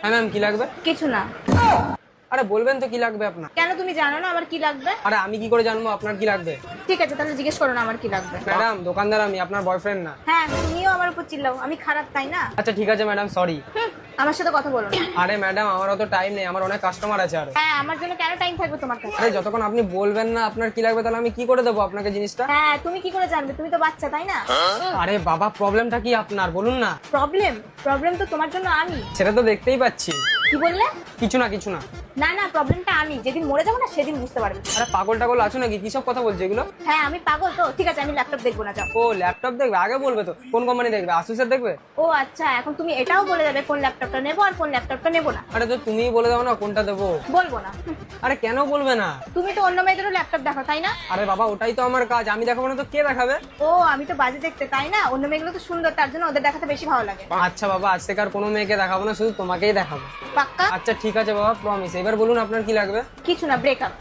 হ্যাঁ ম্যাম, কি লাগবে? কিছু না। আরে বলবেন তো কি লাগবে আপনার? কেন তুমি জানো না আমার কি লাগবে? আরে আমি কি করে জানবো আপনার কি লাগবে? ঠিক আছে তাহলে জিজ্ঞেস করো না আমার কি লাগবে। ম্যাডাম, দোকানদার আমি, আপনার বয়ফ্রেন্ড না। হ্যাঁ তুমিও আমার উপর চিল্লাও, আমি খারাপ তাই না? আচ্ছা ঠিক আছে ম্যাডাম, সরি। আমার সাথে কথা বলো না। আরে ম্যাডাম, আমার অত টাইম নেই, আমার অনেক কাস্টমার আছে আরো। হ্যাঁ আমার জন্য কেন টাইম থাকবে তোমার কাছে? আরে যতক্ষণ আপনি বলবেন না আপনার কি লাগবে, তাহলে আমি কি করে দেবো আপনাকে জিনিসটা? হ্যাঁ তুমি কি করে জানবে? তুমি তো বাচ্চা তাই না? আরে বাবা, প্রবলেমটা কি আপনার বলুন না। প্রবলেম তো তোমার জন্য আমি। সেটা তো দেখতেই পাচ্ছি। কি বললে? কিছু না কিছু না। না না প্রবলেমটা আমি, যেদিন মরে যাবো না সেদিন বুঝতে পারবে। আরে পাগল টাগল আছো নাকি? কি সব কথা বলছে এগুলো? হ্যাঁ আমি পাগল তো, ঠিক আছে আমি ল্যাপটপ দেখবো না, যাও। ও ল্যাপটপ দেখবে? আগে বলবে তো কোন কোম্পানি দেখবে, আসুসের দেখবে? ও আচ্ছা, এখন তুমি এটাও বলে দেবে কোন ল্যাপটপটা নেবো আর কোন ল্যাপটপটা নেবো না? আরে তো তুমিই বলে দাও না কোনটা দেবো। বলবো না। আরে কেন বলবে না? তুমি তো অন্য মেয়েদেরও ল্যাপটপ দেখো তাই না? আরে বাবা, ওটাই তো আমার কাজ, আমি দেখাবো না তো কে দেখাবে? ও আমি তো বাজে দেখতে তাই না? অন্য মেয়েগুলো তো সুন্দর, তার জন্য ওদের দেখাতে বেশি ভালো লাগে। আচ্ছা বাবা, আজ থেকে আর কোনো মেয়েকে দেখাবো না, শুধু তোমাকেই দেখাবো। পাক্কা? আচ্ছা ঠিক আছে বাবা, প্রমিস। এবার বলুন আপনার কি লাগবে? কিছু না, ব্রেকআপ।